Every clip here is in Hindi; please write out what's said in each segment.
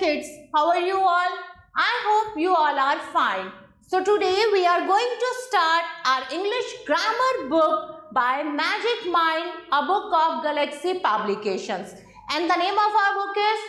kids, how are you all? I hope you all are fine. So today we are going to start our English grammar book by Magic Mind, a book of Galaxy Publications. And the name of our book is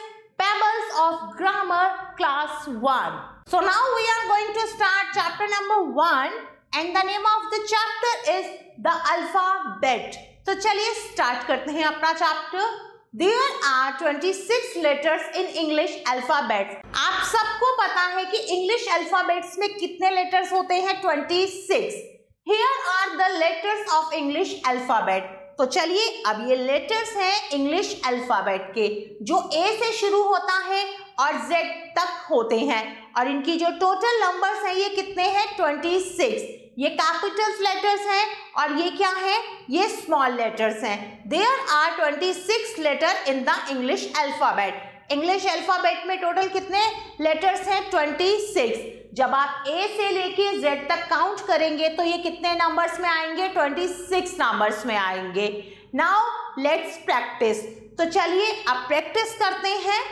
Pebbles of Grammar Class 1. So now we are going to start chapter number 1 and the name of the chapter is the alphabet. तो चलिए स्टार्ट करते हैं अपना chapter. There are 26 letters in English alphabet. आप सबको पता है कि इंग्लिश अल्फाबेट्स में कितने लेटर्स होते हैं? 26. Here are the letters of English alphabet. तो चलिए अब ये लेटर्स हैं इंग्लिश अल्फाबेट के जो ए से शुरू होता है और जेड तक होते हैं और इनकी जो टोटल नंबर्स हैं ये कितने हैं? 26. ये कैपिटल्स लेटर्स हैं और ये क्या है? ये स्मॉल लेटर्स हैं. There are 26 letter in the English alphabet. English alphabet में टोटल कितने लेटर्स हैं? 26. जब आप ए से लेके जेड तक काउंट करेंगे तो ये कितने नंबर्स में आएंगे? 26 नंबर्स में आएंगे. Now let's practice. तो चलिए अब प्रैक्टिस करते हैं.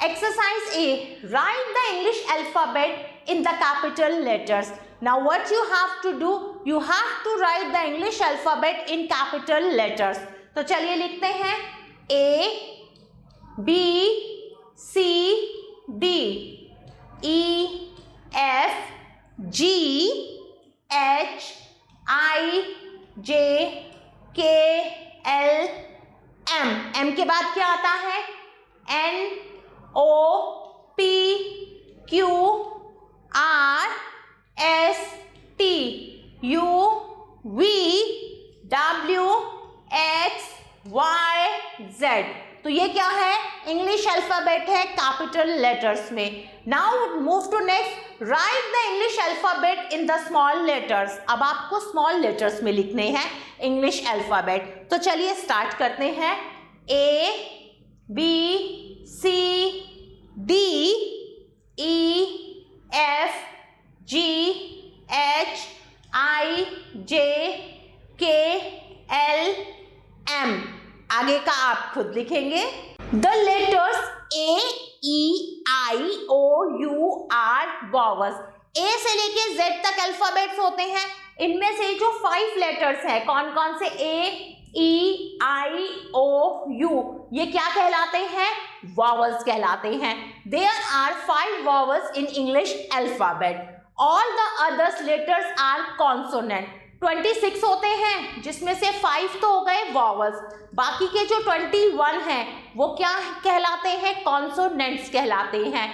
Exercise A, right the English alphabet in the capital letters. Now what you have to do, you have to write the English alphabet in capital letters. तो चलिए लिखते हैं A, B, C, D, E, F, G, H, I, J, K, L, M. M के बाद क्या आता है? N, O, P, Q, R, S, T, U, V, W, X, Y, Z. तो ये क्या है? इंग्लिश अल्फाबेट है कैपिटल लेटर्स में. Now move to next. Write the English alphabet in the small letters. अब आपको स्मॉल लेटर्स में लिखने हैं इंग्लिश अल्फाबेट. तो चलिए स्टार्ट करते हैं. A, B, C, D, E, F, G, H, I, J, K, L, M. आगे का आप खुद लिखेंगे. The letters A, E, I, O, U are vowels. A से लेके Z तक अल्फाबेट्स होते हैं. इनमें से जो 5 लेटर्स हैं कौन कौन से? A, E, I, O, U. ये क्या कहलाते हैं? Vowels कहलाते हैं. There are 5 vowels in English alphabet. All the others letters are consonant. 26 होते हैं जिसमें से 5 तो हो गए vowels. बाकी के जो 21 हैं वो क्या कहलाते हैं? Consonants कहलाते हैं.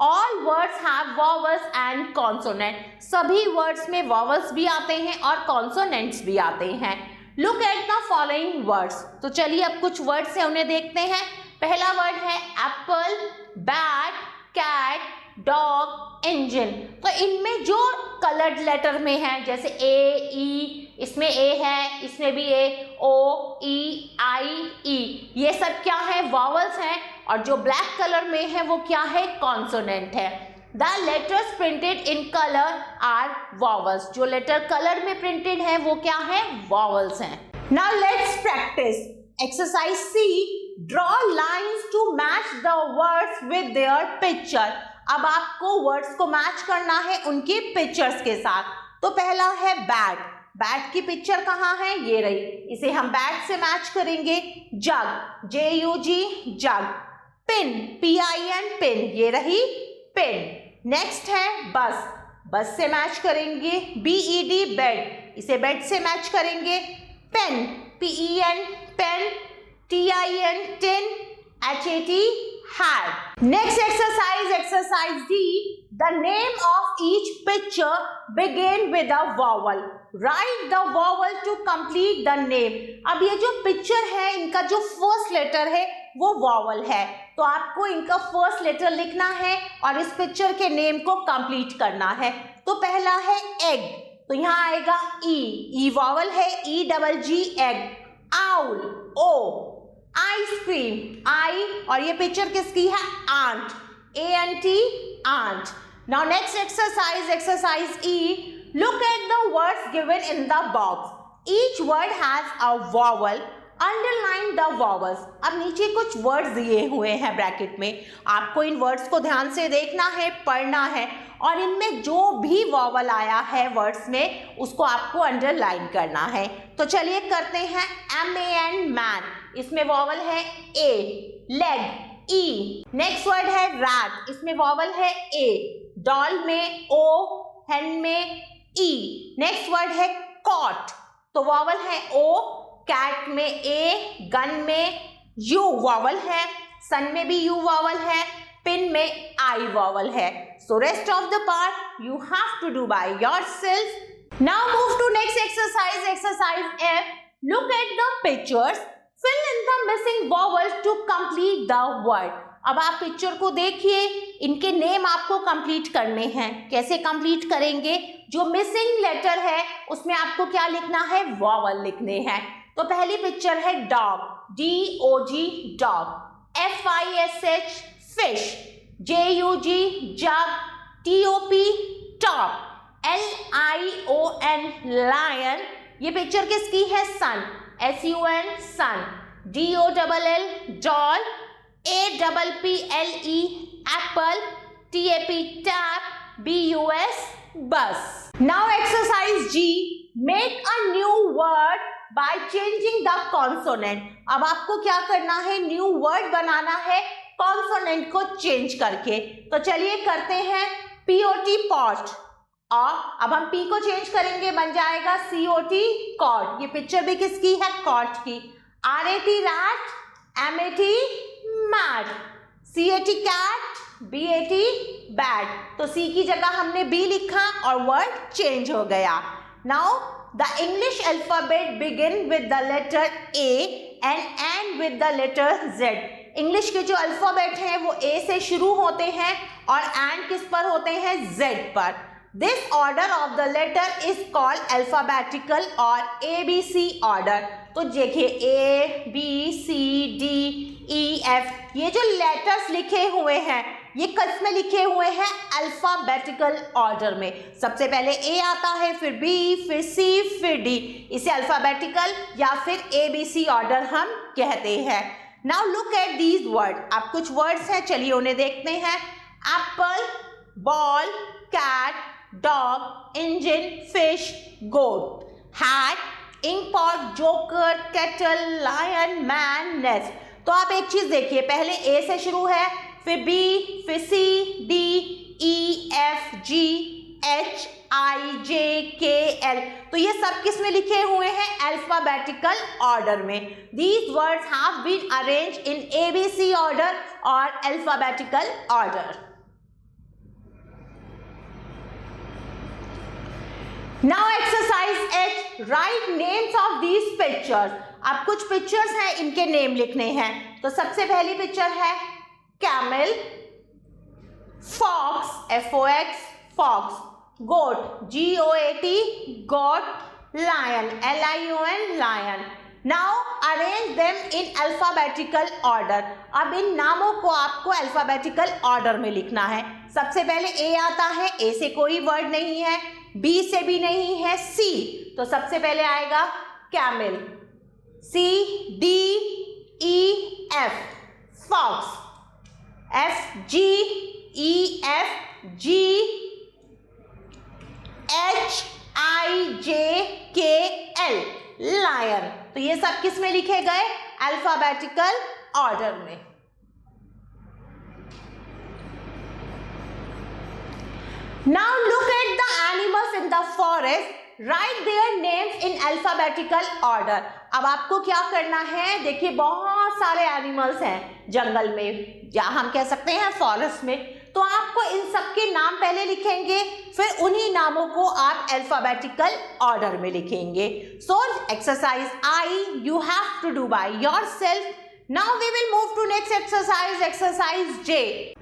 All words have vowels and consonant. सभी words में vowels भी आते हैं और consonants भी आते हैं. Look at the following words. तो चलिए अब कुछ वर्ड्स हैं उन्हें देखते हैं. पहला वर्ड है apple, bat, cat, dog, engine. तो इनमें जो कलर्ड लेटर में है जैसे ए, ई, इसमें ए है, इसमें भी ए, ओ, ई, आई, ई, ये सब क्या है? वॉवल्स हैं. और जो ब्लैक कलर में है वो क्या है? कॉन्सोनेंट है. The letters printed in colour are vowels. जो लेटर कलर में प्रिंटेड है वो क्या है? वॉवल्स हैं. Now let's practise. Exercise C, draw lines to match the words with their picture. अब आपको वर्ड्स को मैच करना है उनके पिक्चर्स के साथ. तो पहला है बैट. बैट की पिक्चर कहाँ है? ये रही. इसे हम बैट से मैच करेंगे. जग, JUG, जग. पिन, PIN, पिन, ये रही पिन. नेक्स्ट है बस. बस से मैच करेंगे. BED, bed. इसे बेड से मैच करेंगे. Pen, PEN, pen. TIN, tin. HAT, hat. Next exercise, exercise D. The name of each picture begin with a vowel. Write the vowel to complete the name. अब ये जो पिक्चर है इनका जो फर्स्ट लेटर है वो वॉवल है. तो आपको इनका फर्स्ट लेटर लिखना है और इस पिक्चर के नेम को कंप्लीट करना है. तो पहला है एग. तो यहाँ आएगा ई वॉवल है. EGG, egg. Owl, O. Ice cream, I. और ये पिक्चर किसकी है? Ant, ANT, ant. Now next exercise, exercise E. Look at the words given in the box. Each word has a vowel. Underline the vowels. अब नीचे कुछ वर्ड्स दिए हुए हैं ब्रैकेट में, आपको इन वर्ड्स को ध्यान से देखना है, पढ़ना है और इनमें जो भी वॉवल आया है वर्ड्स में उसको आपको अंडरलाइन करना है। तो चलिए करते हैं। MAN मैन, इसमें वॉवल है A। Leg E। Next word है रैट, इसमें वॉवल है A। डॉल में O, हेन में E। नेक्स्ट वर्ड है कॉट, तो वॉवल है O। कैट में A, गन में U वॉवल है, सन में भी U वॉवल है, पिन में I वॉवल है। So rest of the part you have to do by yourself. Now move to next exercise, exercise F. Look at the pictures. Fill in the missing vowels to complete the word. अब आप पिक्चर को देखिए, इनके नेम आपको कंप्लीट करने हैं। कैसे कंप्लीट करेंगे? जो मिसिंग लेटर है उसमें आपको क्या लिखना है? वॉवल लिखने हैं। तो पहली पिक्चर है dog, DOG dog, FISH fish, JUG जग, TOP टॉप, LION लायन। ये पिक्चर किसकी है? सन, SUN सन, DOLL doll, APPLE Apple, TAP tap, BUS बस। Now exercise G, make a new word by changing the consonant. अब आपको क्या करना है? न्यू वर्ड बनाना है कॉन्सोनेंट को चेंज करके। तो चलिए करते हैं। POT पॉट, और अब हम P को चेंज करेंगे, बन जाएगा COT कॉट। ये पिक्चर भी किसकी है? कॉट की। RAT rat, MAT mat, CAT cat, BAT bat. तो C की जगह हमने B लिखा और वर्ड चेंज हो गया। Now the English alphabet begin with the letter A and end with the letter Z. English के जो अल्फाबेट हैं वो A से शुरू होते हैं और एंड किस पर होते हैं? Z पर। This order of the letter is called alphabetical और ABC ऑर्डर। तो देखिए A, B, C, D, E, F, ये जो लेटर्स लिखे हुए हैं ये किस में लिखे हुए हैं? अल्फाबेटिकल ऑर्डर में। सबसे पहले A आता है, फिर B, फिर C, फिर D। इसे अल्फाबेटिकल या फिर ABC ऑर्डर हम कहते हैं। Now look at these word. अब कुछ वर्ड्स हैं, चलिए उन्हें देखते हैं। Apple, ball, cat, dog, engine, fish, goat, hat, ink pot, joker, kettle, lion, man, nest. तो आप एक चीज देखिए, पहले A से शुरू है, फिर B, फिर C, D, E, F, G, H, I, J, K, L। तो ये सब किस में लिखे हुए हैं? अल्फाबेटिकल ऑर्डर में। These words have been arranged in ABC order और alphabetical order. Now exercise H, write names of these pictures. अब कुछ पिक्चर्स हैं, इनके नेम लिखने हैं। तो सबसे पहली पिक्चर है camel, fox, FOX fox, goat, GOAT goat, lion, LION lion. Now arrange them in alphabetical order. अब इन नामों को आपको अल्फाबेटिकल ऑर्डर में लिखना है। सबसे पहले A आता है, A से कोई वर्ड नहीं है, B से भी नहीं है, C, तो सबसे पहले आएगा camel, C, D, E, F, fox, F, G, E, F, G, H, I, J, K, L, lion. तो ये सब किस में लिखे गए? अल्फाबेटिकल ऑर्डर में। Now look at the animals in the forest. Write their names in alphabetical order. अब आपको क्या करना है? देखिए बहुत सारे एनिमल्स हैं जंगल में, या हम कह सकते हैं फॉरेस्ट में। तो आपको इन सब के नाम पहले लिखेंगे, फिर उन्हीं नामों को आप अल्फाबेटिकल ऑर्डर में लिखेंगे। So exercise I you have to do by yourself. Now we will move to next exercise, exercise J.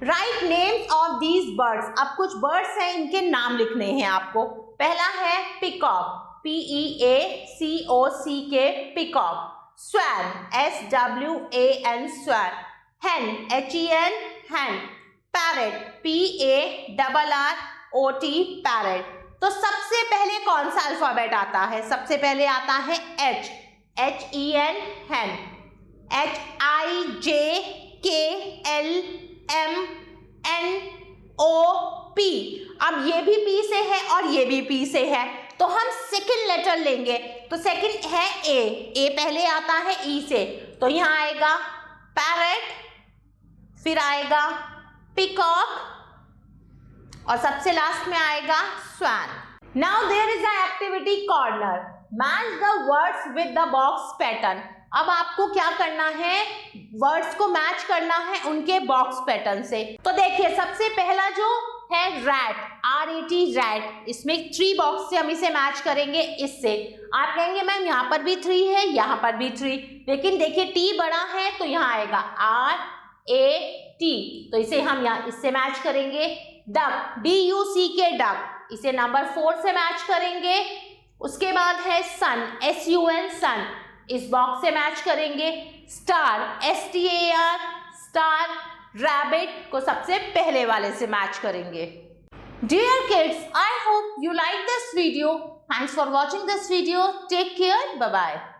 Write names of these birds. अब कुछ birds हैं, इनके नाम लिखने हैं आपको। पहला है peacock, PEACOCK peacock, swan, SWAN swan, hen, HEN hen, parrot, PARROT parrot। तो सबसे पहले कौन सा अल्फाबेट आता है? सबसे पहले आता है H, HEN hen, HIJKLMNOP। अब ये भी P से है और ये भी P से है, तो हम सेकंड लेटर लेंगे। तो सेकंड है A पहले आता है E से, तो यहाँ आएगा पैरेट, फिर आएगा पिकॉक और सबसे लास्ट में आएगा swan. Now there is a activity corner, match the words with the box pattern. अब आपको क्या करना है, वर्ड्स को मैच करना है उनके बॉक्स पैटर्न से। तो देखिए सबसे पहला जो है रैट, RAT रैट, इसमें 3 बॉक्स से हम इसे मैच करेंगे इससे। आप कहेंगे मैम यहाँ पर भी 3 है, यहाँ पर भी 3, लेकिन देखिए T बड़ा है तो यहाँ आएगा RAT, तो इसे हम यहाँ इससे मैच करेंगे। डक, DUCK डक, इसे नंबर 4 से मैच करेंगे। उसके बाद है सन, SUN सन, इस बॉक्स से मैच करेंगे। स्टार, STAR स्टार, रैबिट को सबसे पहले वाले से मैच करेंगे। Dear kids, I hope you like this video. Thanks for watching this video. Take care. Bye bye.